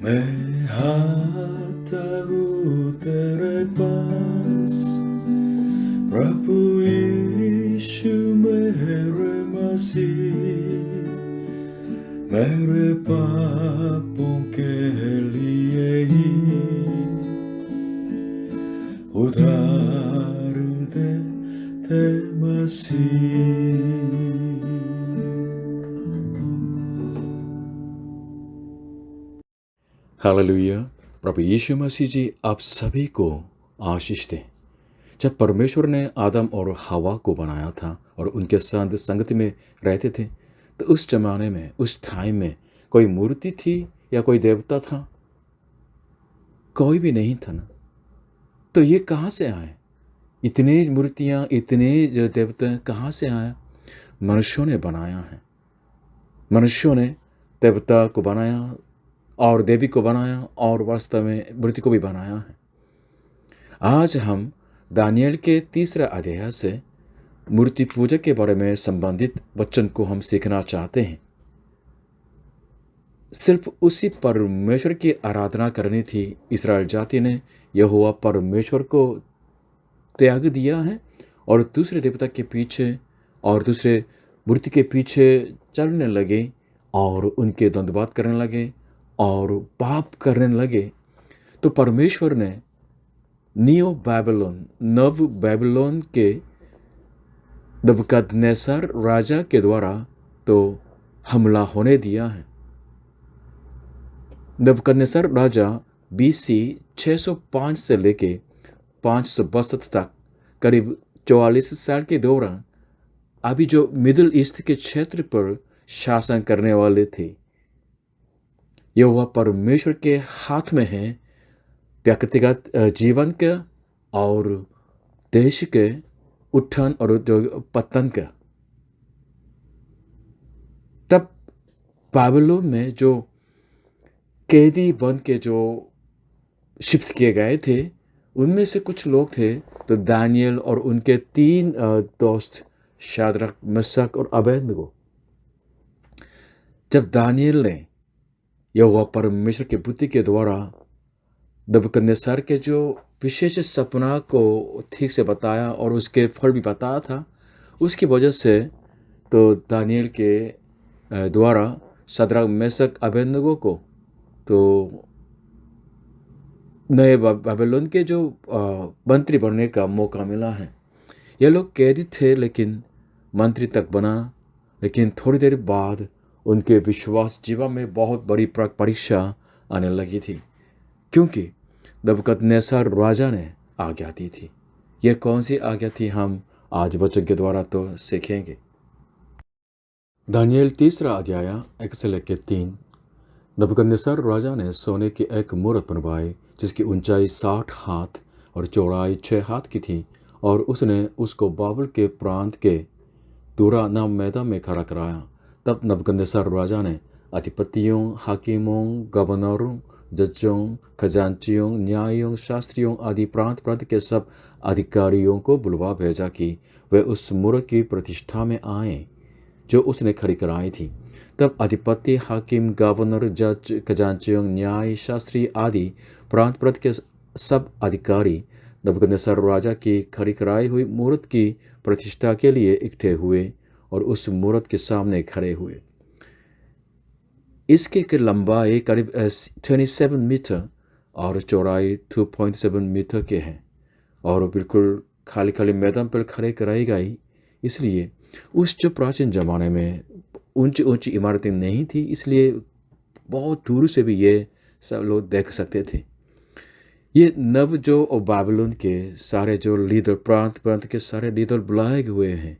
मैं आता हूँ तेरे पास, प्रभु यीशु मेरे मसीह, मेरे पापों के लिए ही उधार दे मसीह। हालेलुया। प्रभु यीशु मसीह जी आप सभी को आशीष दें। जब परमेश्वर ने आदम और हवा को बनाया था और उनके साथ संगति में रहते थे, तो उस जमाने में, उस टाइम में कोई मूर्ति थी या कोई देवता था? कोई भी नहीं था ना। तो ये कहाँ से आए? इतने मूर्तियाँ, इतने जो देवता कहाँ से आया? मनुष्यों ने बनाया है। मनुष्यों ने देवता को बनाया और देवी को बनाया और वास्तव में मूर्ति को भी बनाया है। आज हम दानियल के 3 अध्याय से मूर्ति पूजा के बारे में संबंधित वचन को हम सीखना चाहते हैं। सिर्फ उसी परमेश्वर की आराधना करनी थी। इस्राएल जाति ने यहोवा परमेश्वर को त्याग दिया है और दूसरे देवता के पीछे और दूसरे मूर्ति के पीछे चलने लगे और उनके दंडवत करने लगे और पाप करने लगे। तो परमेश्वर ने नियो बैबिलोन, नव बैबिलोन के नबूकदनेस्सर राजा के द्वारा तो हमला होने दिया है। नबूकदनेस्सर राजा BC 605 से लेके 562 तक करीब 44 साल के दौरान अभी जो मिडिल ईस्ट के क्षेत्र पर शासन करने वाले थे। यहोवा परमेश्वर के हाथ में है व्यक्तिगत जीवन का और देश के उत्थान और पतन का। तब बाबिलोन में जो कैदी बन के जो शिफ्ट किए गए थे, उनमें से कुछ लोग थे तो दानियल और उनके 3 दोस्त शाद्रक, मेशक और अबेदनगो। जब दानियल ने यहोवा परमेश्वर की बुद्धि के द्वारा नबूकदनेस्सर के जो विशेष सपना को ठीक से बताया और उसके फल भी बताया था, उसकी वजह से तो दानियल के द्वारा शाद्रक, मेशक, अबेदनगो को तो नए बाबिलोन के जो मंत्री बनने का मौका मिला है। ये लोग कैदी थे लेकिन मंत्री तक बना, लेकिन थोड़ी देर बाद उनके विश्वास जीवन में बहुत बड़ी परीक्षा आने लगी थी, क्योंकि नबूकदनेस्सर राजा ने आज्ञा दी थी। यह कौन सी आज्ञा थी, हम आज वचन के द्वारा तो सीखेंगे। दानियल 3 अध्याय 1 से लेकर 3। नबूकदनेस्सर राजा ने सोने की एक मूरत बनवाई जिसकी ऊंचाई 60 हाथ और चौड़ाई 6 हाथ की थी, और उसने उसको बाबुल के प्रांत के दूरा नाम मैदान में खड़ा कराया। तब नबूकदनेस्सर राजा ने अधिपतियों, हाकिमों, गवर्नरों, जजों, खजांचियों, न्यायियों, शास्त्रियों आदि प्रांत प्रांत के सब अधिकारियों को बुलवा भेजा कि वे उस मूरत की प्रतिष्ठा में आए जो उसने खड़ी कराई थी। तब अधिपति, हाकिम, गवर्नर, जज, खजांचियों, न्याय, शास्त्री आदि प्रांत प्रांत के सब अधिकारी नबूकदनेस्सर राजा की खड़ी कराई हुई मूरत की प्रतिष्ठा के लिए इकट्ठे हुए और उस मूरत के सामने खड़े हुए। इसकी लंबाई करीब 27 मीटर और चौड़ाई 2.7 मीटर के है और बिल्कुल खाली खाली मैदान पर खड़े कराई गई। इसलिए उस जो प्राचीन ज़माने में ऊंची ऊंची इमारतें नहीं थी, इसलिए बहुत दूर से भी ये सब लोग देख सकते थे। ये नव जो बाबिलोन के सारे जो लीडर, प्रांत प्रांत के सारे लीडर बुलाए हुए हैं,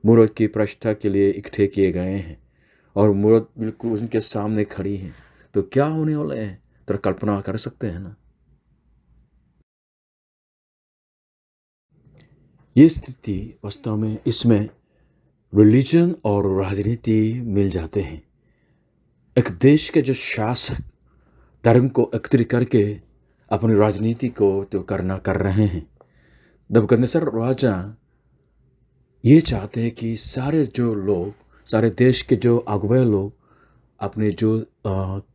मूरत की प्रतिष्ठा के लिए इकट्ठे किए गए हैं और मूरत बिल्कुल उनके सामने खड़ी है। तो क्या होने वाला है, तो कल्पना कर सकते हैं ना। ये स्थिति वास्तव में इसमें रिलीजन और राजनीति मिल जाते हैं। एक देश के जो शासक धर्म को एकत्रित करके अपनी राजनीति को तो कर रहे हैं। नबूकदनेस्सर राजा ये चाहते हैं कि सारे जो लोग, सारे देश के जो अगुवे लोग अपने जो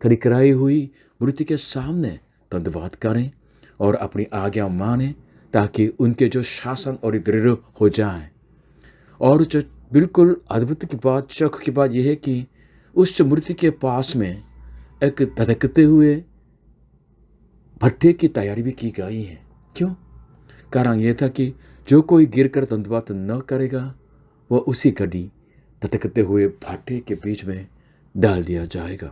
करिकराई हुई मूर्ति के सामने धन्यवाद करें और अपनी आज्ञा माने, ताकि उनके जो शासन और दृढ़ हो जाए। और जो बिल्कुल अद्भुत की बात, शौक की बात यह है कि उस मूर्ति के पास में एक धधकते हुए भट्ठे की तैयारी भी की गई है। क्यों? कारण यह था कि जो कोई गिरकर दंडवत न करेगा वह उसी घड़ी धधकते हुए भट्ठे के बीच में डाल दिया जाएगा।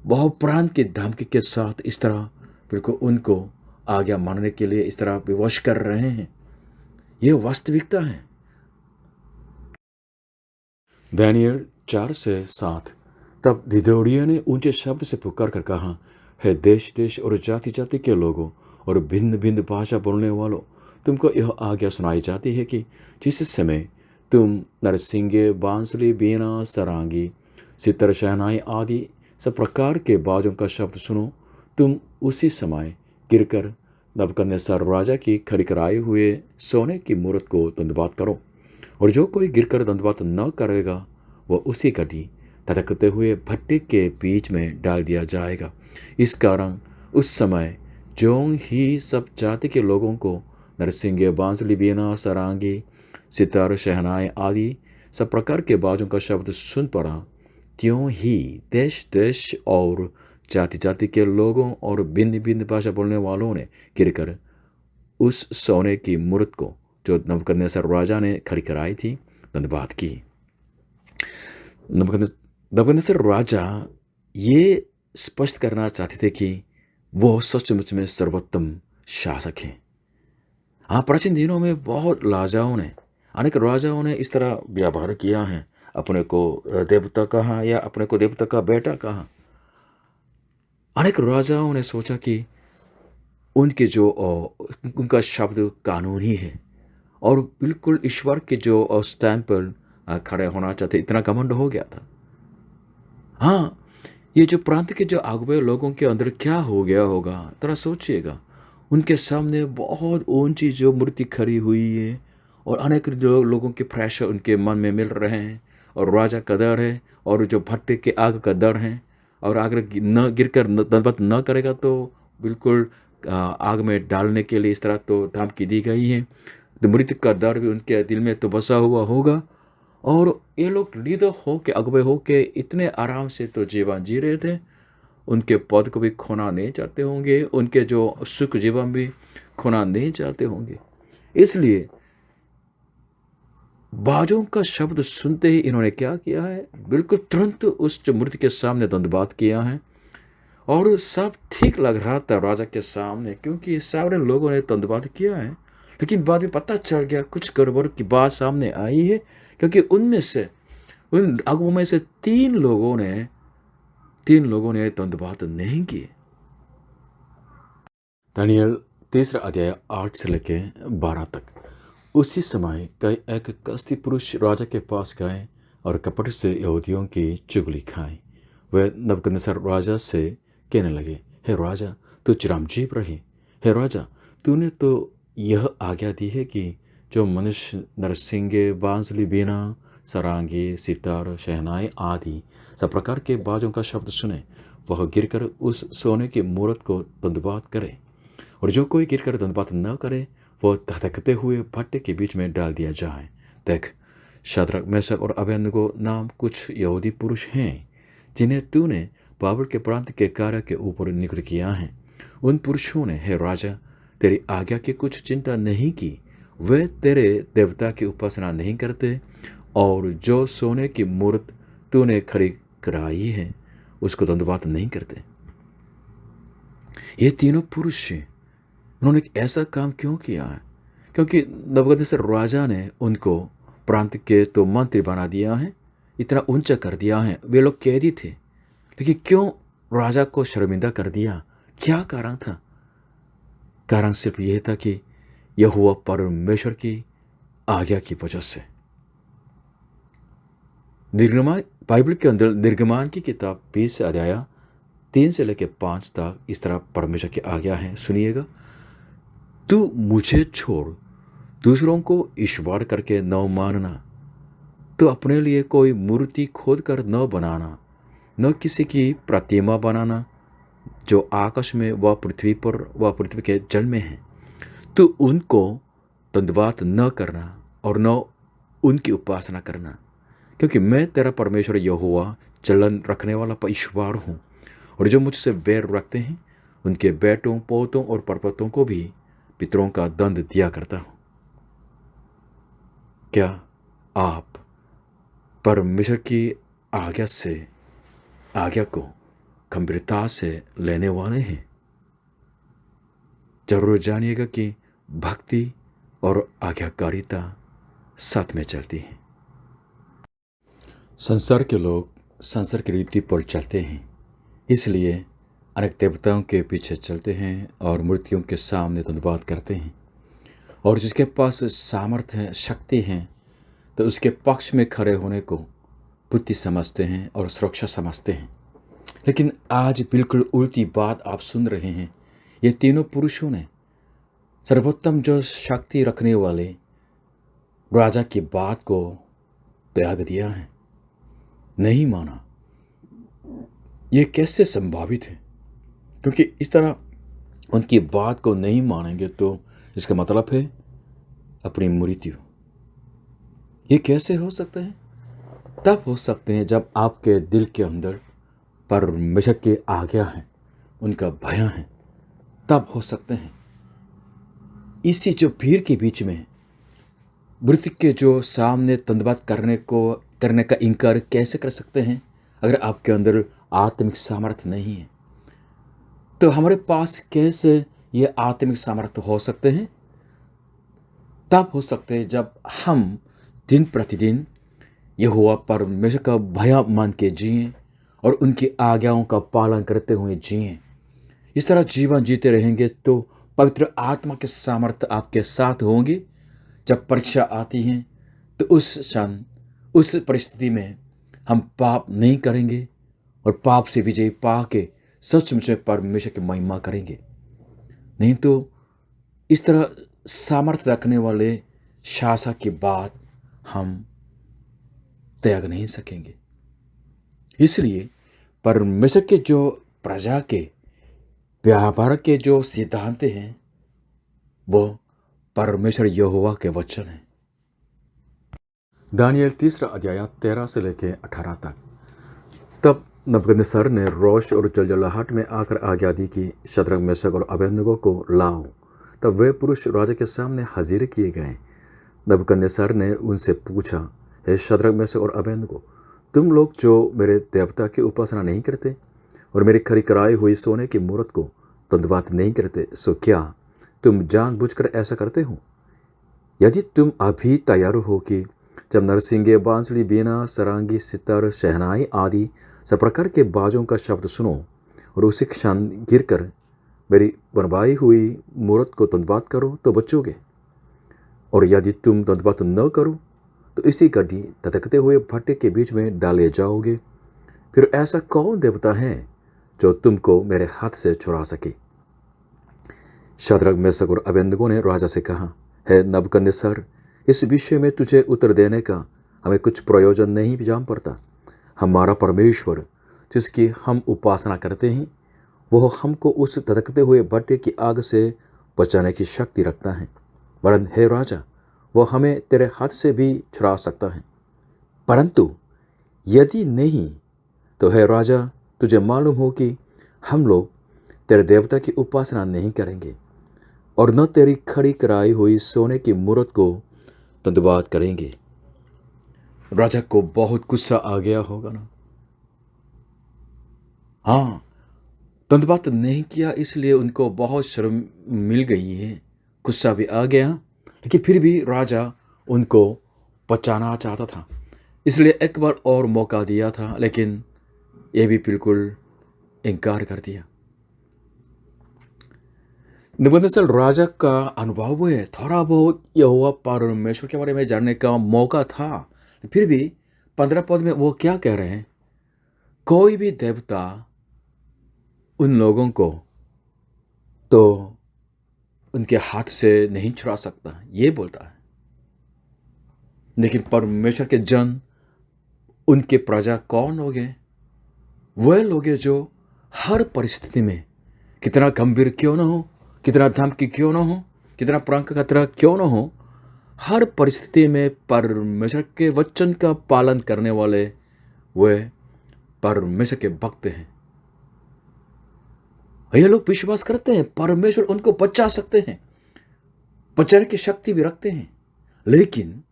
बहुत प्राण की धमकी के साथ इस तरह बिल्कुल उनको आज्ञा मानने के लिए इस तरह विवश कर रहे हैं। यह वास्तविकता है। दानियल 4-7। तब गिदोनिया ने ऊंचे शब्द से पुकार कर कहा, है देश देश और जाति जाति के लोगों और भिन्न भिन्न भाषा बोलने वालों, तुमको यह आज्ञा सुनाई जाती है कि जिस समय तुम नरसिंगे, बांसुरी, बीना, सरांगी, सितर, शहनाई आदि सब प्रकार के बाजों का शब्द सुनो, तुम उसी समय गिरकर नबूकदनेस्सर राजा की खड़खड़ाए हुए सोने की मूरत को दंडवत करो। और जो कोई गिरकर दंडवत न करेगा वह उसी घड़ी धधकते हुए भट्टे के बीच में डाल दिया जाएगा। इस कारण उस समय जो ही सब जाति के लोगों को नरसिंगे, बांसुरी, बीना, सरांगी, सितार, शहनाई आदि सब प्रकार के बाजों का शब्द सुन पड़ा, त्यों ही देश देश और जाति जाति के लोगों और भिन्न भिन्न भाषा बोलने वालों ने गिरकर उस सोने की मूरत को जो नबूकदनेस्सर राजा ने खड़ी कराई थी धन्यवाद की। नबूकदनेस्सर राजा ये स्पष्ट करना चाहते थे कि वो सचमुच में सर्वोत्तम शासक हैं। हाँ, प्राचीन दिनों में बहुत राजाओं ने, अनेक राजाओं ने इस तरह व्यवहार किया है। अपने को देवता कहा या अपने को देवता का बेटा कहा। अनेक राजाओं ने सोचा कि उनके जो उनका शब्द कानूनी है और बिल्कुल ईश्वर के जो स्टैंड पर खड़े होना चाहते, इतना घमंड हो गया था। हाँ, ये जो प्रांत के जो अगुवे लोगों के अंदर क्या हो गया होगा, जरा सोचिएगा। उनके सामने बहुत ऊंची जो मूर्ति खड़ी हुई है और अनेक जो लोगों के प्रेशर उनके मन में मिल रहे हैं, और राजा का डर है और जो भट्टे के आग का डर है, और अगर न गिरकर दंडवत न करेगा तो बिल्कुल आग में डालने के लिए इस तरह तो धमकी दी गई है। तो मृत्यु का डर भी उनके दिल में तो बसा हुआ होगा। और ये लोग लीडर हो के, अगुवे हो के इतने आराम से तो जीवन जी रहे थे। उनके पद को भी खोना नहीं चाहते होंगे, उनके जो सुख जीवन भी खोना नहीं चाहते होंगे। इसलिए बाजों का शब्द सुनते ही इन्होंने क्या किया है, बिल्कुल तुरंत उस मूर्ति के सामने दंडवत किया है। और सब ठीक लग रहा था राजा के सामने, क्योंकि सारे लोगों ने दंडवत किया है। लेकिन बाद में पता चल गया कुछ गड़बड़ की बात सामने आई है, क्योंकि उनमें से, उन अगुओं में से तीन लोगों ने दंडवत नहीं किए। दानियल 3 अध्याय 8 से लेकर 12 तक। उसी समय कई एक कसदी पुरुष राजा के पास गए और कपट से यहूदियों की चुगली खाई। वे नबूकदनेस्सर राजा से कहने लगे, हे राजा, तू चिरंजीव रहे। हे राजा, तूने तो यह आज्ञा दी है कि जो मनुष्य नरसिंगे, बांसुरी, बीना, सरांगी, सितार, शहनाई आदि सब प्रकार के बाजों का शब्द सुने, वह गिरकर उस सोने की मूरत को दंडवत करे। और जो कोई गिरकर दंडवत न करे वह धधकते हुए भट्टे के बीच में डाल दिया जाए। देख, शद्रक, मेशक और अबेदनगो नाम कुछ यहूदी पुरुष हैं जिन्हें तूने बाबुल के प्रांत के कार्य के ऊपर नियुक्त किया है। उन पुरुषों ने, हे राजा, तेरी आज्ञा की कुछ चिंता नहीं की। वे तेरे देवता की उपासना नहीं करते और जो सोने की मूर्त तूने खड़ी कराई है उसको दंडवत नहीं करते। ये तीनों पुरुष, उन्होंने ऐसा काम क्यों किया है? क्योंकि नबूकदनेस्सर राजा ने उनको प्रांत के तो मंत्री बना दिया है, इतना ऊंचा कर दिया है। वे लोग कैदी थे, लेकिन क्यों राजा को शर्मिंदा कर दिया? क्या कारण था? कारण सिर्फ यह था कि यहोवा परमेश्वर की आज्ञा की वजह से। निर्गमान, बाइबल के अंदर निर्गमान की किताब 20 अध्याय 3 से लेकर 5 तक इस तरह परमेश्वर की आज्ञा है, सुनिएगा। तू मुझे छोड़ दूसरों को ईश्वर करके न मानना, तो अपने लिए कोई मूर्ति खोद कर न बनाना, न किसी की प्रतिमा बनाना जो आकाश में व पृथ्वी पर व पृथ्वी के जल में है। तो उनको धन्यवाद न करना और न उनकी उपासना करना, क्योंकि मैं तेरा परमेश्वर यहोवा चलन रखने वाला ईश्वर हूँ। और जो मुझसे बैर रखते हैं उनके बेटों पोतों और परपतों को भी पितरों का दंड दिया करता हूँ। क्या आप परमेश्वर की आज्ञा को गंभीरता से लेने वाले हैं? जरूर जानिएगा कि भक्ति और आज्ञाकारिता साथ में चलती है। संसार के लोग संसार की रीति पर चलते हैं, इसलिए अनेक देवताओं के पीछे चलते हैं और मूर्तियों के सामने धन्यवाद करते हैं। और जिसके पास सामर्थ्य है, शक्ति है, तो उसके पक्ष में खड़े होने को बुद्धि समझते हैं और सुरक्षा समझते हैं। लेकिन आज बिल्कुल उल्टी बात आप सुन रहे हैं। ये तीनों पुरुषों ने सर्वोत्तम जो शक्ति रखने वाले राजा की बात को त्याग दिया है, नहीं माना। ये कैसे संभावित है? क्योंकि इस तरह उनकी बात को नहीं मानेंगे तो इसका मतलब है अपनी मृत्यु। ये कैसे हो सकता है? तब हो सकते हैं जब आपके दिल के अंदर परमेश्वर की आज्ञा है, उनका भय है, तब हो सकते हैं। इसी जो भीड़ के बीच में मृत्यु के जो सामने धन्यवाद करने का इनकार कैसे कर सकते हैं? अगर आपके अंदर आत्मिक सामर्थ्य नहीं है तो हमारे पास कैसे ये आत्मिक सामर्थ्य हो सकते हैं? तब हो सकते हैं जब हम दिन प्रतिदिन यहोवा परमेश्वर का भय मान के जिएं और उनकी आज्ञाओं का पालन करते हुए जिएं। इस तरह जीवन जीते रहेंगे तो पवित्र आत्मा के सामर्थ्य आपके साथ होंगे। जब परीक्षा आती है तो उस क्षण, उस परिस्थिति में हम पाप नहीं करेंगे और पाप से विजय पा के सचमुच में परमेश्वर की महिमा करेंगे। नहीं तो इस तरह सामर्थ्य रखने वाले शासक की बात हम त्याग नहीं सकेंगे। इसलिए परमेश्वर के जो प्रजा के व्यवहार के जो सिद्धांत हैं वो परमेश्वर यहोवा के वचन हैं। दानियल 3 अध्याय 13 से लेकर 18 तक। तब नबूकदनेस्सर ने रोष और जलजलाहट में आकर आज्ञा दी कि शद्रक मेशक और अबेदनगो को लाओ। तब वे पुरुष राजा के सामने हाजिर किए गए। नबूकदनेस्सर ने उनसे पूछा, हे शद्रक मेशक और अबेदनगो, तुम लोग जो मेरे देवता की उपासना नहीं करते और मेरी खरी कराई हुई सोने की मूर्त को धन्यवाद नहीं करते, सो क्या तुम जानबूझकर ऐसा करते हो? यदि तुम अभी तैयार हो कि जब नरसिंगे, बांसुरी, बीना, सरांगी, सितार, शहनाई आदि सब प्रकार के बाजों का शब्द सुनो और उसी क्षण गिरकर मेरी बनवाई हुई मूर्त को धन्यवाद करो तो बचोगे। और यदि तुम धन्यवाद न करो तो इसी घड़ी धधकते हुए भट्टे के बीच में डाले जाओगे। फिर ऐसा कौन देवता है जो तुमको मेरे हाथ से छुड़ा सके? शद्रक, मेशक और अबेदनगो ने राजा से कहा, हे नबूकदनेस्सर, इस विषय में तुझे उत्तर देने का हमें कुछ प्रयोजन नहीं जान पड़ता। हमारा परमेश्वर जिसकी हम उपासना करते हैं वह हमको उस धधकते हुए भट्टे की आग से बचाने की शक्ति रखता है। वरन हे राजा, वह हमें तेरे हाथ से भी छुड़ा सकता है। परंतु यदि नहीं तो हे राजा, तुझे मालूम हो कि हम लोग तेरे देवता की उपासना नहीं करेंगे और न तेरी खड़ी कराई हुई सोने की मूर्त को धन्यवाद करेंगे। राजा को बहुत गुस्सा आ गया होगा ना। हाँ, धन्यवाद नहीं किया इसलिए उनको बहुत शर्म मिल गई है, गुस्सा भी आ गया। लेकिन फिर भी राजा उनको बचाना चाहता था, इसलिए एक बार और मौका दिया था, लेकिन ये भी बिल्कुल इनकार कर दिया। नबूकदनेस्सर राजा का अनुभव है, थोड़ा बहुत यहोवा परमेश्वर के बारे में जानने का मौका था। फिर भी 15 पद में वो क्या कह रहे हैं? कोई भी देवता उन लोगों को तो उनके हाथ से नहीं छुड़ा सकता, ये बोलता है। लेकिन परमेश्वर के जन, उनके प्रजा कौन हो गए? वह लोग हैं जो हर परिस्थिति में, कितना गंभीर क्यों ना हो, कितना धमकी क्यों ना हो, कितना प्राण का खतरा क्यों ना हो, हर परिस्थिति में परमेश्वर के वचन का पालन करने वाले वे परमेश्वर के भक्त हैं। ये लोग विश्वास करते हैं परमेश्वर उनको बचा सकते हैं, बचाने की शक्ति भी रखते हैं, लेकिन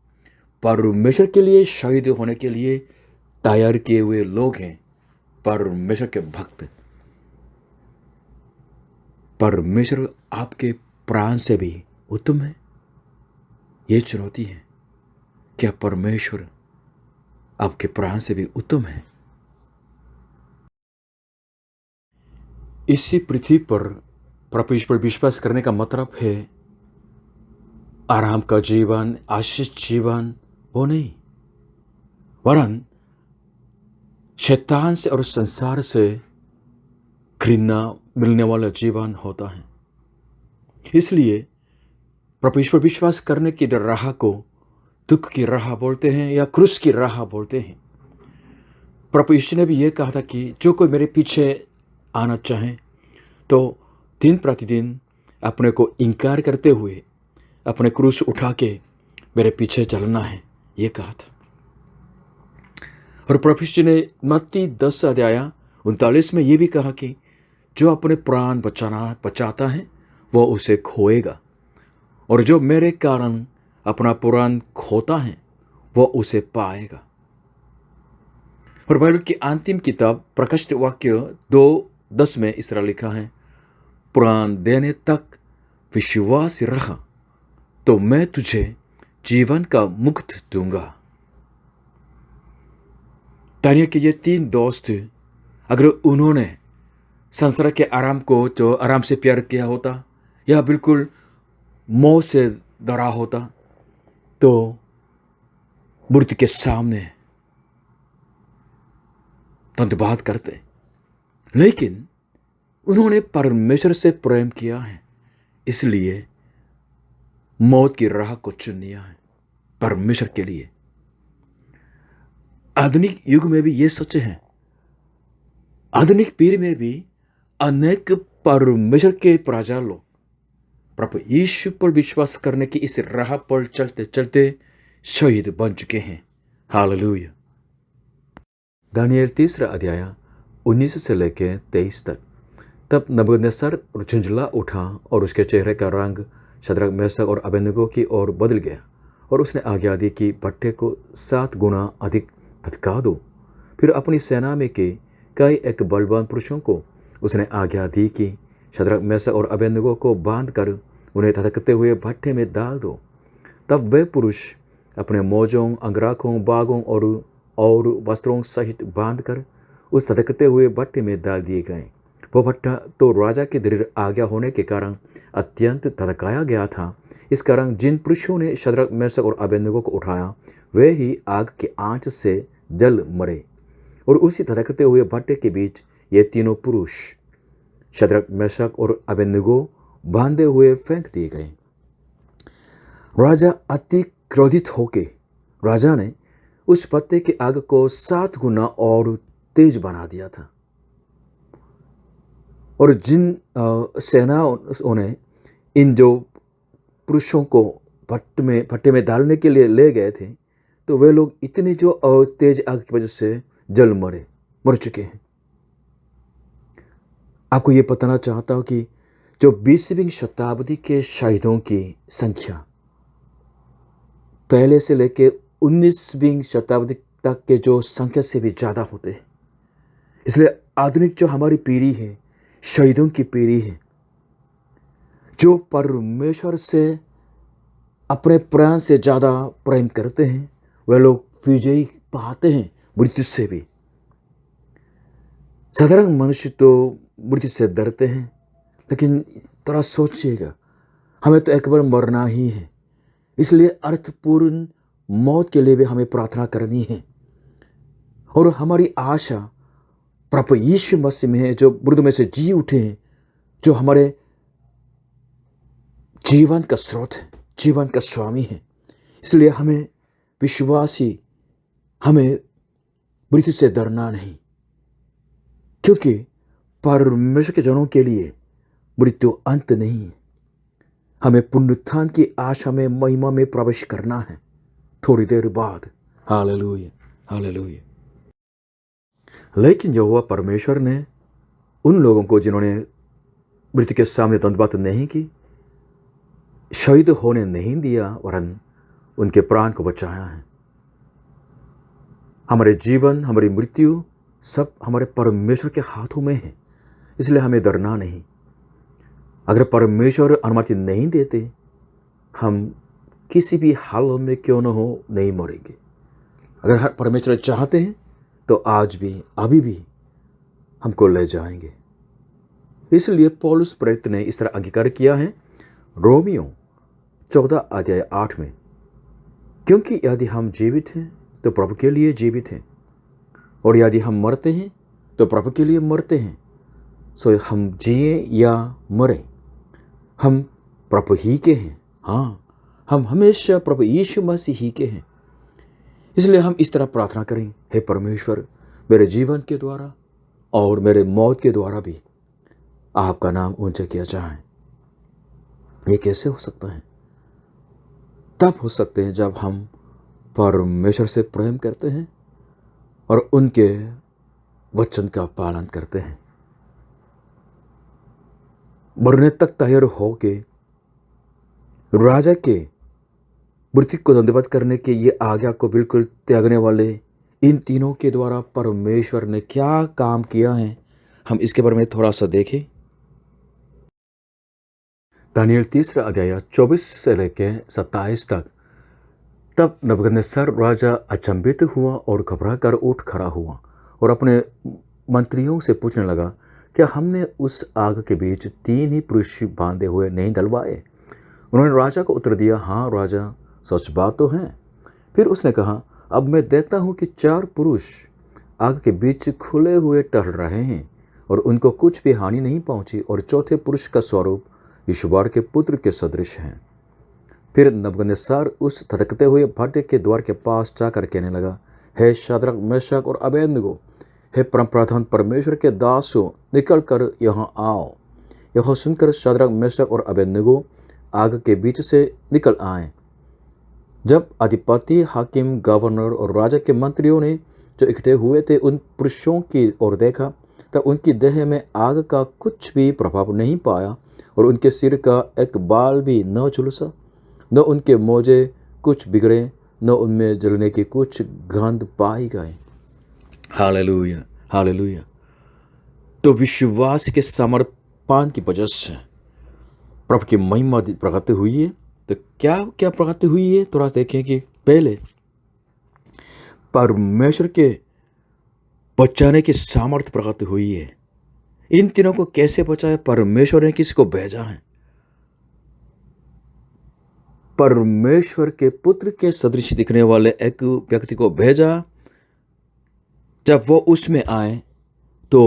परमेश्वर के लिए शहीद होने के लिए तैयार किए हुए लोग हैं परमेश्वर के भक्त। परमेश्वर आपके प्राण से भी उत्तम है। ये चुनौती है, क्या परमेश्वर आपके प्राण से भी उत्तम है? इसी पृथ्वी पर परमेश्वर पर विश्वास करने का मतलब है आराम का जीवन, आशीष जीवन, वो नहीं, वरन शैतान से और संसार से घृणा मिलने वाला जीवन होता है। इसलिए परमेश्वर विश्वास करने की राह को दुख की राह बोलते हैं या क्रूस की राह बोलते हैं। प्रभु यीशु ने भी ये कहा था कि जो कोई मेरे पीछे आना चाहे तो दिन प्रतिदिन अपने को इनकार करते हुए अपने क्रूस उठा के मेरे पीछे चलना है, ये कहा था। और प्रभु यीशु ने मत्ती 10:39 में ये भी कहा कि जो अपने प्राण बचाता है वो उसे खोएगा, और जो मेरे कारण अपना प्राण खोता है वो उसे पाएगा। और बाइबल की अंतिम किताब प्रकाशित वाक्य 2:10 में इस तरह लिखा है, प्राण देने तक विश्वास रखा तो मैं तुझे जीवन का मुक्त दूंगा। तानिया के ये 3 दोस्त, अगर उन्होंने संसार के आराम को जो आराम से प्यार किया होता या बिल्कुल मौत से डरा होता तो मृत्यु के सामने धन्यवाद करते, लेकिन उन्होंने परमेश्वर से प्रेम किया है, इसलिए मौत की राह को चुन लिया है परमेश्वर के लिए। आधुनिक युग में भी ये सच है। आधुनिक पीढ़ी में भी अनेक परमेश्वर के प्रजा लोग प्रभु यीशु पर विश्वास करने की इस राह पर चलते चलते शहीद बन चुके हैं। हालेलुया। दानियेल 3:19 से लेकर 23 तक। तब नबूकदनेस्सर झुंझला उठा और उसके चेहरे का रंग शद्रक, मेशक और अबेदनगो की ओर बदल गया, और उसने आज्ञा दी कि भट्ठे को 7 गुना अधिक भटका दो। फिर अपनी सेना में के कई एक बलवान पुरुषों को उसने आज्ञा दी कि शद्रक, मेशक और अबेदनगो को बांध कर उन्हें धधकते हुए भट्ठे में डाल दो। तब वे पुरुष अपने मोजों, अंगराखों, बागों और वस्त्रों सहित बांधकर उस धधकते हुए भट्ठे में डाल दिए गए। वो भट्ठा तो राजा की दृढ़ आज्ञा होने के कारण अत्यंत धधकाया गया था। इस कारण जिन पुरुषों ने शद्रक, मेशक और अबेदनगो को उठाया वे ही आग की आंच से जल मरे, और उसी धधकते हुए भट्ठे के बीच ये तीनों पुरुष शद्रक, मेशक और अबेदनगो बांधे हुए फेंक दिए गए। राजा अति क्रोधित होके राजा ने उस भट्ठे की आग को 7 गुना और तेज बना दिया था, और जिन सेनाओं ने इन जो पुरुषों को भट्टे में डालने के लिए ले गए थे, तो वे लोग इतनी जो तेज आग की वजह से जल मर चुके हैं। आपको ये बताना चाहता हूं कि जो 20वीं शताब्दी के शहीदों की संख्या पहले से लेकर 19वीं शताब्दी तक के जो संख्या से भी ज़्यादा होते हैं। इसलिए आधुनिक जो हमारी पीढ़ी है, शहीदों की पीढ़ी है, जो परमेश्वर से अपने प्राण से ज़्यादा प्रेम करते हैं, वे लोग विजयी पाते हैं मृत्यु से भी। साधारण मनुष्य तो मृत्यु से डरते हैं, लेकिन थोड़ा सोचिएगा, हमें तो एक बार मरना ही है, इसलिए अर्थपूर्ण मौत के लिए भी हमें प्रार्थना करनी है। और हमारी आशा प्रभु यीशु मसीह में है, जो मृत्यु में से जी उठे हैं, जो हमारे जीवन का स्रोत है, जीवन का स्वामी है। इसलिए हमें विश्वासी, हमें मृत्यु से डरना नहीं। क्योंकि परमेश्वर के जनों के लिए मृत्यु अंत नहीं है। हमें पुनरुत्थान की आशा में महिमा में प्रवेश करना है थोड़ी देर बाद। Hallelujah, hallelujah. लेकिन यहोवा परमेश्वर ने उन लोगों को जिन्होंने मृत्यु के सामने दंडवत नहीं की, शहीद होने नहीं दिया, वरन उनके प्राण को बचाया है। हमारे जीवन, हमारी मृत्यु सब हमारे परमेश्वर के हाथों में है, इसलिए हमें डरना नहीं। अगर परमेश्वर अनुमति नहीं देते, हम किसी भी हालत में क्यों न हो नहीं मरेंगे। अगर परमेश्वर चाहते हैं तो आज भी, अभी भी हमको ले जाएंगे। इसलिए पौलुस प्रेरित ने इस तरह अंगीकार किया है रोमियो 14:8 में, क्योंकि यदि हम जीवित हैं तो प्रभु के लिए जीवित हैं, और यदि हम मरते हैं तो प्रभु के लिए मरते हैं। सो हम जिए या मरे, हम प्रभु ही के हैं। हाँ, हम हमेशा प्रभु यीशु मसीह ही के हैं। इसलिए हम इस तरह प्रार्थना करें, हे परमेश्वर, मेरे जीवन के द्वारा और मेरे मौत के द्वारा भी आपका नाम ऊंचा किया जाए। ये कैसे हो सकता है? तब हो सकते हैं जब हम परमेश्वर से प्रेम करते हैं और उनके वचन का पालन करते हैं। मरने तक तैयार होके राजा के मृत्यु को दंडवत करने के ये आज्ञा को बिल्कुल त्यागने वाले इन तीनों के द्वारा परमेश्वर ने क्या काम किया है, हम इसके बारे में थोड़ा सा देखें। दानियल 3:24 से लेकर 27 तक। तब नबूकदनेस्सर राजा अचंभित हुआ और घबरा कर उठ खड़ा हुआ और अपने मंत्रियों से पूछने लगा, क्या हमने उस आग के बीच 3 ही पुरुष बांधे हुए नहीं डलवाए? उन्होंने राजा को उत्तर दिया, हाँ राजा, सच बात तो है। फिर उसने कहा, अब मैं देखता हूँ कि 4 पुरुष आग के बीच खुले हुए टहल रहे हैं और उनको कुछ भी हानि नहीं पहुंची, और चौथे पुरुष का स्वरूप ईश्वर के पुत्र के सदृश है। फिर नबूकदनेस्सर उस धधकते हुए भट्टे के द्वार के पास जाकर कहने लगा, हे शद्रक, मेशक और अबेदनगो, हे परमप्रधान परमेश्वर के दासों, निकल कर यहाँ आओ। यह सुनकर शद्रक, मेशक और अबेदनगो आग के बीच से निकल आए। जब अधिपति, हाकिम, गवर्नर और राजा के मंत्रियों ने जो इकट्ठे हुए थे उन पुरुषों की ओर देखा, तब उनकी देह में आग का कुछ भी प्रभाव नहीं पाया, और उनके सिर का एक बाल भी न झुलसा, न उनके मोजे कुछ बिगड़े, न उनमें जलने की कुछ गंध पाई गई। Hallelujah, hallelujah. तो विश्वास के समर्पण की वजह से प्रभु की महिमा प्रकट हुई है। तो क्या क्या प्रकट हुई है, थोड़ा देखें कि पहले परमेश्वर के बचाने की सामर्थ्य प्रकट हुई है। इन तीनों को कैसे बचाया? परमेश्वर ने किसको भेजा है? परमेश्वर के पुत्र के सदृश दिखने वाले एक व्यक्ति को भेजा। जब वो उसमें आए तो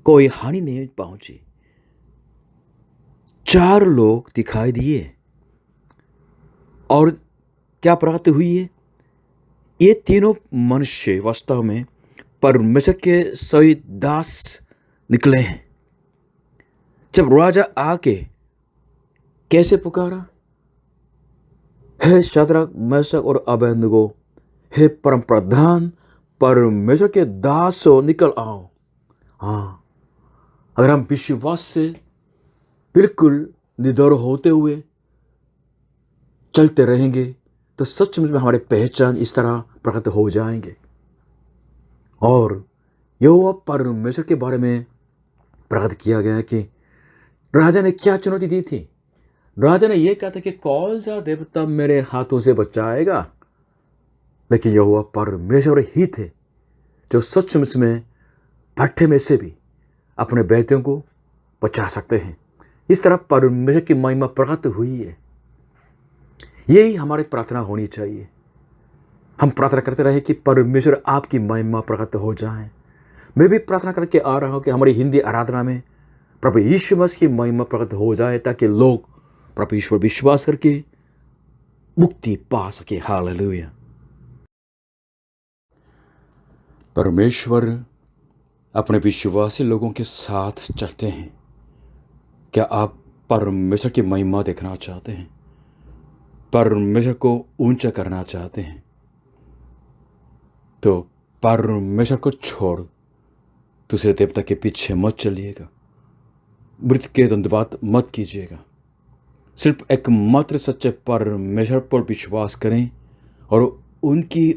कोई हानि नहीं पहुंची। 4 लोग दिखाई दिए और क्या प्रकट हुई है? ये तीनों मनुष्य वास्तव में परमेश्वर के सही दास निकले हैं। जब राजा आके कैसे पुकारा, हे शद्रक, मेशक और अबेदनगो, हे परम प्रधान परमेश्वर के दासों, निकल आओ। हाँ, अगर हम विश्वास से बिल्कुल निडर होते हुए चलते रहेंगे तो सचमुच में हमारे पहचान इस तरह प्रकट हो जाएंगे। और यहोवा परमेश्वर के बारे में प्रकट किया गया है कि राजा ने क्या चुनौती दी थी। राजा ने यह कहा था कि कौन सा देवता मेरे हाथों से बचाएगा, लेकिन यहोवा परमेश्वर ही थे जो सचमुच में भट्ठे में से भी अपने बेटों को बचा सकते हैं। इस तरह परमेश्वर की महिमा प्रकट हुई है। यही हमारी प्रार्थना होनी चाहिए। हम प्रार्थना करते रहे कि परमेश्वर आपकी महिमा प्रकट हो जाए। मैं भी प्रार्थना करके आ रहा हूं कि हमारी हिंदी आराधना में प्रभु यीशु मसीह की महिमा प्रकट हो जाए, ताकि लोग प्रभु ईश्वर विश्वास करके मुक्ति पा सके। हालेलुया। परमेश्वर अपने विश्वासी लोगों के साथ चलते हैं। क्या आप परमेश्वर की महिमा देखना चाहते हैं? परमेश्वर को ऊंचा करना चाहते हैं? तो परमेश्वर को छोड़ दूसरे देवता के पीछे मत चलिएगा। मृत के धन्यवाद मत कीजिएगा। सिर्फ एकमात्र सच्चे परमेश्वर पर विश्वास करें और उनकी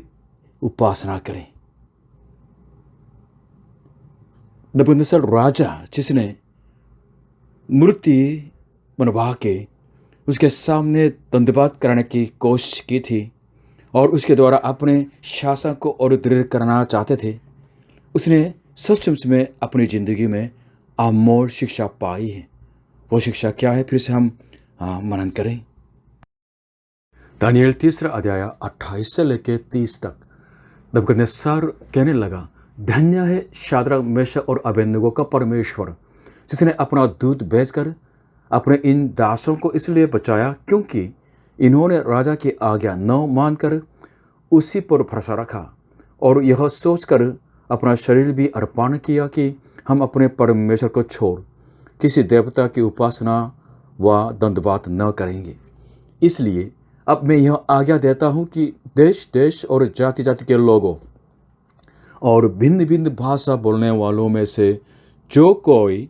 उपासना करें। नबूकदनेस्सर राजा जिसने मूर्ति बनवा के उसके सामने धन्यवाद करने की कोशिश की थी और उसके द्वारा अपने शासन को और दृढ़ करना चाहते थे, उसने सचमुच में अपनी ज़िंदगी में अमोल शिक्षा पाई है। वो शिक्षा क्या है? फिर से हम मनन करें। दानिएल 3 अध्याय 28 से लेकर 30 तक नबूकदनेस्सर कहने लगा, धन्य है शाद्रक, मेशक और अबेदनगो का परमेश्वर, जिसने अपना दूत भेजकर अपने इन दासों को इसलिए बचाया क्योंकि इन्होंने राजा की आज्ञा न मानकर उसी पर भरोसा रखा और यह सोचकर अपना शरीर भी अर्पण किया कि हम अपने परमेश्वर को छोड़ किसी देवता की उपासना व धन्यवाद न करेंगे। इसलिए अब मैं यह आज्ञा देता हूँ कि देश देश और जाति जाति के लोगों और भिन्न भिन्न भाषा बोलने वालों में से जो कोई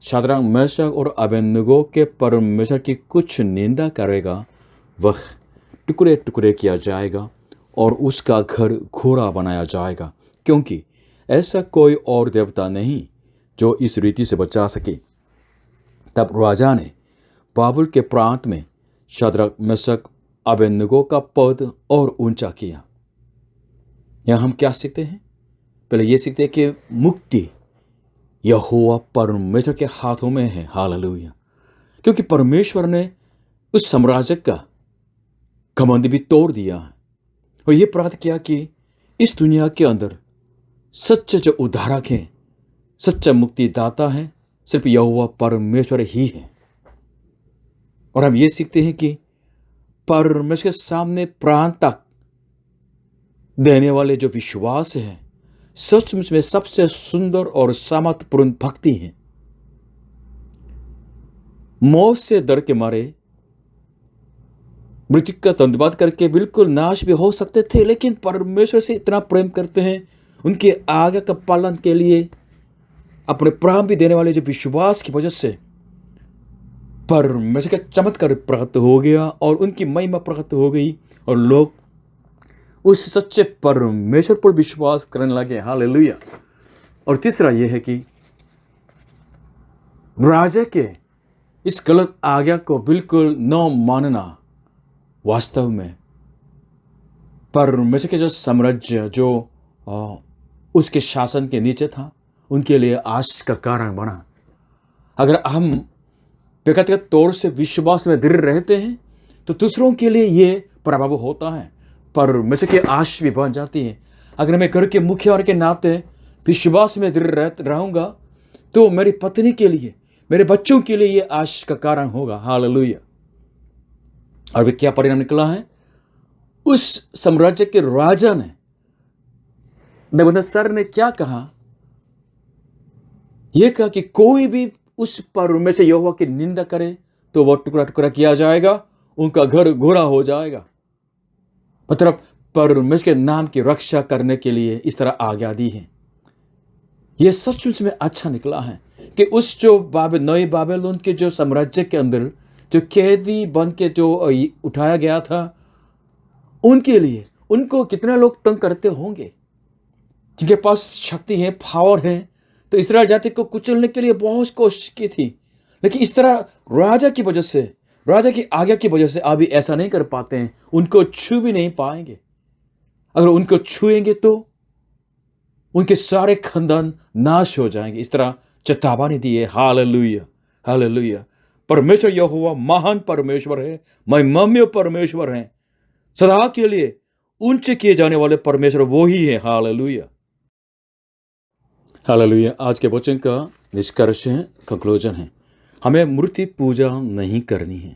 शाद्रक, मेशक और अबेदनगो के परमेश्वर की कुछ निंदा करेगा, वह टुकड़े टुकड़े किया जाएगा और उसका घर घोड़ा बनाया जाएगा, क्योंकि ऐसा कोई और देवता नहीं जो इस रीति से बचा सके। तब राजा ने बाबुल के प्रांत में शाद्रक, मेशक, अबेदनगो का पद और ऊंचा किया। यहाँ हम क्या सीखते हैं? पहले ये सीखते हैं कि मुक्ति यहोवा परमेश्वर के हाथों में है। हालेलुया! क्योंकि परमेश्वर ने उस साम्राज्य का घमंड भी तोड़ दिया है और ये प्रार्थना किया कि इस दुनिया के अंदर सच्चे जो उद्धारक हैं, सच्चा मुक्तिदाता है, सिर्फ यहोवा परमेश्वर ही है। और हम ये सीखते हैं कि परमेश्वर के सामने प्राण तक देने वाले जो विश्वास है, सचमुच में सबसे सुंदर और सामर्थ्यपूर्ण भक्ति है। मौत से डर के मारे मृत्यु का धन्यवाद करके बिल्कुल नाश भी हो सकते थे, लेकिन परमेश्वर से इतना प्रेम करते हैं, उनके आज्ञा का पालन के लिए अपने प्राण भी देने वाले जो विश्वास की वजह से परमेश्वर का चमत्कार प्रकट हो गया और उनकी महिमा प्रकट हो गई और लोग उस सच्चे परमेश्वर पर विश्वास करने लगे। हालेलुया! और तीसरा यह है कि राजा के इस गलत आज्ञा को बिल्कुल न मानना वास्तव में परमेश्वर के जो साम्राज्य जो उसके शासन के नीचे था, उनके लिए आश का कारण बना। अगर हम व्यक्तिगत तौर से विश्वास में दृढ़ रहते हैं तो दूसरों के लिए ये प्रभाव होता है, परमेश्वर की आश भी बन जाती है। अगर मैं घर के मुखिया होने के नाते विश्वास में दृढ़ रहूंगा तो मेरी पत्नी के लिए, मेरे बच्चों के लिए ये आश का कारण होगा। हालेलुया! और क्या परिणाम निकला है? उस साम्राज्य के राजा ने, नबूकदनेस्सर ने क्या कहा? यह कहा कि कोई भी उस परमेश्वर यहोवा की निंदा करे तो वह टुकड़ा टुकड़ा किया जाएगा, उनका घर घोड़ा हो जाएगा। मतलब परमेश्वर के नाम की रक्षा करने के लिए इस तरह आज्ञा दी है। यह सचमुच में अच्छा निकला है कि उस जो नए बाबेलोन के जो साम्राज्य के अंदर जो कैदी बन के जो उठाया गया था, उनके लिए उनको कितने लोग तंग करते होंगे, जिनके पास शक्ति है, पावर है, तो इस्राएल जाति को कुचलने के लिए बहुत कोशिश की थी। लेकिन इस तरह राजा की वजह से, राजा की आज्ञा की वजह से अभी ऐसा नहीं कर पाते हैं, उनको छू भी नहीं पाएंगे। अगर उनको छुएंगे तो उनके सारे खानदान नाश हो जाएंगे। इस तरह चेतावनी दी है। हालेलुया! हालेलुया! परमेश्वर यहोवा महान परमेश्वर है, महिमामय परमेश्वर है, सदा के लिए ऊंचे किए जाने वाले परमेश्वर वो ही है। हालेलुया! हालेलुया! आज के वचन का निष्कर्ष है, कंक्लूजन है, हमें मूर्ति पूजा नहीं करनी है।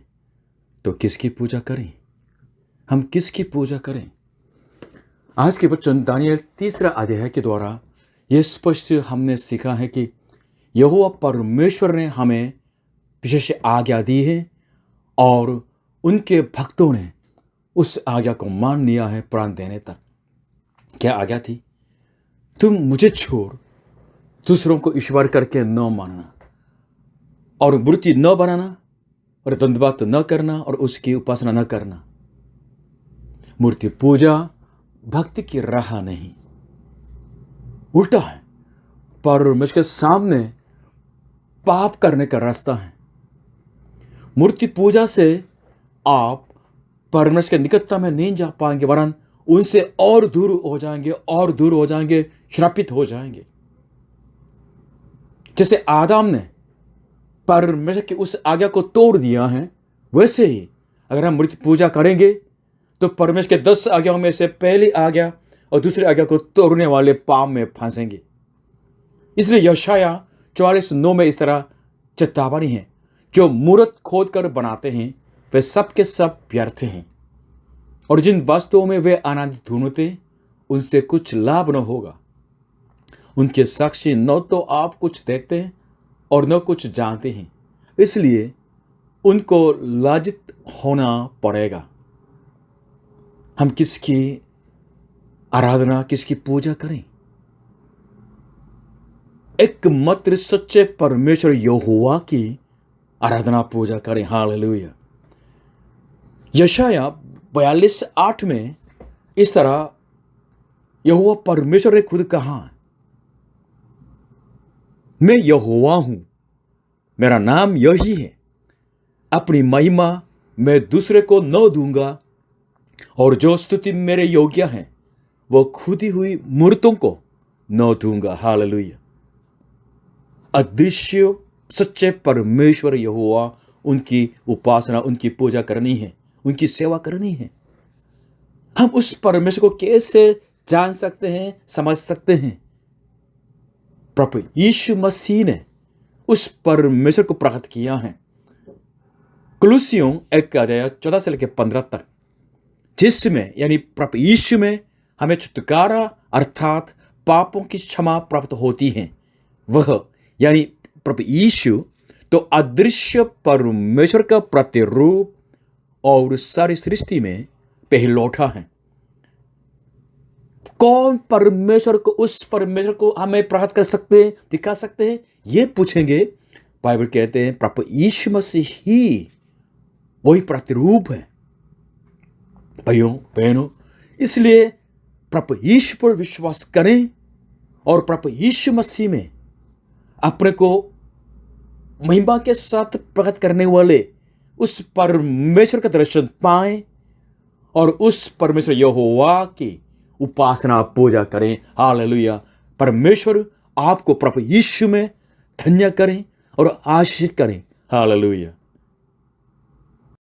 तो किसकी पूजा करें? हम किसकी पूजा करें? आज के वचन दानिएल 3 अध्याय के द्वारा यह स्पष्ट हमने सीखा है कि यहोवा परमेश्वर ने हमें विशेष आज्ञा दी है और उनके भक्तों ने उस आज्ञा को मान लिया है प्राण देने तक। क्या आज्ञा थी? तुम मुझे छोड़ दूसरों को ईश्वर करके न मानना और मूर्ति न बनाना और दंडवत न करना और उसकी उपासना न करना। मूर्ति पूजा भक्ति की राह नहीं, उल्टा है, परमेश्वर के सामने पाप करने का रास्ता है। मूर्ति पूजा से आप परमेश्वर के निकटता में नहीं जा पाएंगे, वरन उनसे और दूर हो जाएंगे, श्रापित हो जाएंगे। जैसे आदम ने परमेश्वर की उस आज्ञा को तोड़ दिया है, वैसे ही अगर हम मूर्ति पूजा करेंगे तो परमेश्वर के 10 आज्ञाओं में से पहली आज्ञा और दूसरी आज्ञा को तोड़ने वाले पाप में फंसेंगे। इसलिए यशाया 44:9 में इस तरह चेतावनी है, जो मूर्त खोद कर बनाते हैं वे सब के सब व्यर्थ हैं, और जिन वस्तुओं में वे आनंद ढूंढते उनसे कुछ लाभ न होगा। उनके साक्षी न तो आप कुछ देखते हैं और न कुछ जानते हैं, इसलिए उनको लज्जित होना पड़ेगा। हम किसकी आराधना, किसकी पूजा करें? एकमात्र सच्चे परमेश्वर यहोवा की आराधना पूजा करें। हालेलुया। यशाया 42:8 में इस तरह यहोवा परमेश्वर ने खुद कहा, मैं यहोवा हूं, मेरा नाम यही है, अपनी महिमा मैं दूसरे को न दूंगा, और जो स्तुति मेरे योग्य है वो खुदी हुई मूर्तों को न दूंगा। हालेलुया। अदृश्य सच्चे परमेश्वर यहोवा, उनकी उपासना, उनकी पूजा करनी है, उनकी सेवा करनी है। हम उस परमेश्वर को कैसे जान सकते हैं, समझ सकते हैं? प्रभु यीशु मसीह ने उस परमेश्वर को प्रकट किया है। कुलुस्सियों 1:14 से लेकर 15 तक, जिसमें यानी प्रभु यीशु में हमें छुटकारा अर्थात पापों की क्षमा प्राप्त होती है। वह यानी प्रभु यीशु तो अदृश्य परमेश्वर का प्रतिरूप और सारी सृष्टि में पहलौठा है। कौन परमेश्वर को, उस परमेश्वर को हमें प्रकट कर सकते हैं, दिखा सकते हैं? ये पूछेंगे, बाइबल कहते हैं प्रभु यीशु मसीह ही वही प्रतिरूप है। भाइयों बहनों, इसलिए प्रभु यीशु पर विश्वास करें और प्रभु यीशु मसीह में अपने को महिमा के साथ प्रकट करने वाले उस परमेश्वर का दर्शन पाएं और उस परमेश्वर यहोवा की उपासना पूजा करें। हालेलुया। परमेश्वर आपको प्रभु यीशु में धन्य करें और आशीषित करें। हालेलुया।